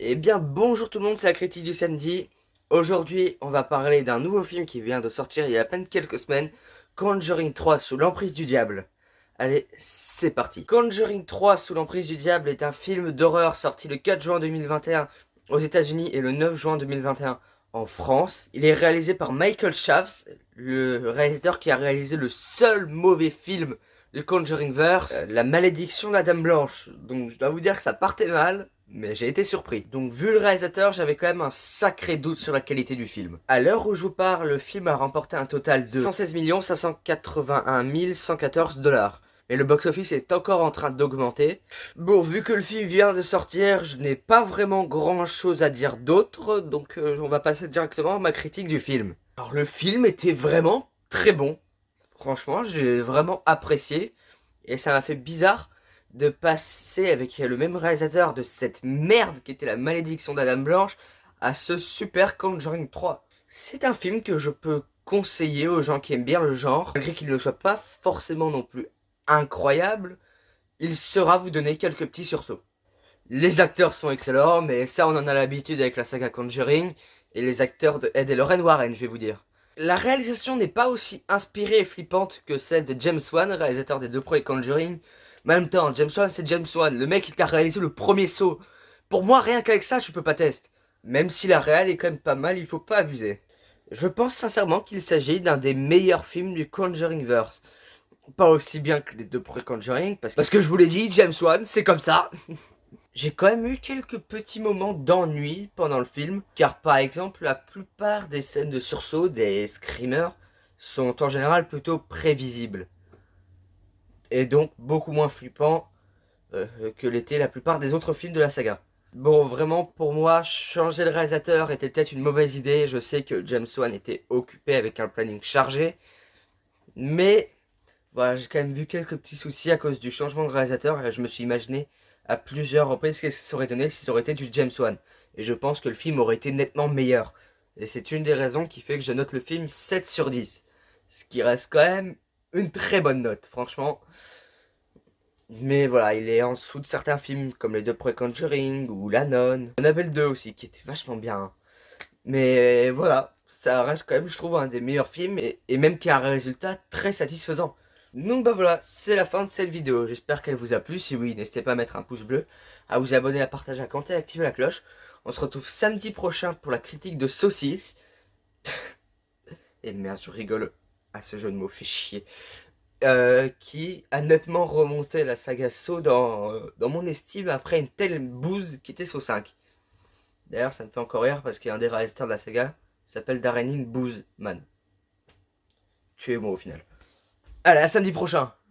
Eh bien, bonjour tout le monde, c'est la critique du samedi. Aujourd'hui, on va parler d'un nouveau film qui vient de sortir il y a à peine quelques semaines, Conjuring 3 sous l'emprise du diable. Allez, c'est parti. Conjuring 3 sous l'emprise du diable est un film d'horreur sorti le 4 juin 2021 aux États-Unis et le 9 juin 2021 en France. Il est réalisé par Michael Chaves, le réalisateur qui a réalisé le seul mauvais film de Conjuringverse, La malédiction de la Dame Blanche. Donc je dois vous dire que ça partait mal, mais j'ai été surpris. Donc vu le réalisateur, j'avais quand même un sacré doute sur la qualité du film. À l'heure où je vous parle, le film a remporté un total de 116 581 114 $. Mais le box-office est encore en train d'augmenter. Bon, vu que le film vient de sortir, je n'ai pas vraiment grand-chose à dire d'autre, donc on va passer directement à ma critique du film. Alors le film était vraiment très bon. Franchement, j'ai vraiment apprécié. Et ça m'a fait bizarre de passer avec le même réalisateur de cette merde qui était La Malédiction de la Dame Blanche à ce super Conjuring 3. C'est un film que je peux conseiller aux gens qui aiment bien le genre, malgré qu'il ne soit pas forcément non plus incroyable, il saura vous donner quelques petits sursauts. Les acteurs sont excellents, mais ça on en a l'habitude avec la saga Conjuring, et les acteurs de Ed et Lorraine Warren, je vais vous dire. La réalisation n'est pas aussi inspirée et flippante que celle de James Wan, réalisateur des deux premiers Conjuring. Mais en même temps, James Wan c'est James Wan, le mec qui a réalisé le premier saut. Pour moi, rien qu'avec ça, je peux pas tester. Même si la réal est quand même pas mal, il faut pas abuser. Je pense sincèrement qu'il s'agit d'un des meilleurs films du Conjuringverse. Pas aussi bien que les deux premiers Conjuring, parce que je vous l'ai dit, James Wan, c'est comme ça. J'ai quand même eu quelques petits moments d'ennui pendant le film, car par exemple, la plupart des scènes de sursaut des screamers sont en général plutôt prévisibles, et donc beaucoup moins flippants que l'étaient la plupart des autres films de la saga. Bon, vraiment, pour moi, changer le réalisateur était peut-être une mauvaise idée. Je sais que James Wan était occupé avec un planning chargé, mais voilà, j'ai quand même vu quelques petits soucis à cause du changement de réalisateur et je me suis imaginé à plusieurs reprises ce que ça aurait donné si ça aurait été du James Wan. Et je pense que le film aurait été nettement meilleur. Et c'est une des raisons qui fait que je note le film 7 sur 10. Ce qui reste quand même une très bonne note, franchement. Mais voilà, il est en dessous de certains films comme les deux pre-Conjuring ou La Nonne. Annabelle 2 aussi, qui était vachement bien. Mais voilà, ça reste quand même, je trouve, un des meilleurs films et même qui a un résultat très satisfaisant. Donc bah voilà, c'est la fin de cette vidéo. J'espère qu'elle vous a plu. Si oui, n'hésitez pas à mettre un pouce bleu, à vous abonner, à partager, à commenter, à activer la cloche. On se retrouve samedi prochain pour la critique de Saucisse. Et merde, je rigole à ce jeu de mots, fait chier. Qui a nettement remonté la saga Saw dans mon estime après une telle bouse qui était Saw 5. D'ailleurs, ça me fait encore rire parce qu'il y a un des réalisateurs de la saga s'appelle Darren Boozman. Tuez-moi au final. Allez, à samedi prochain.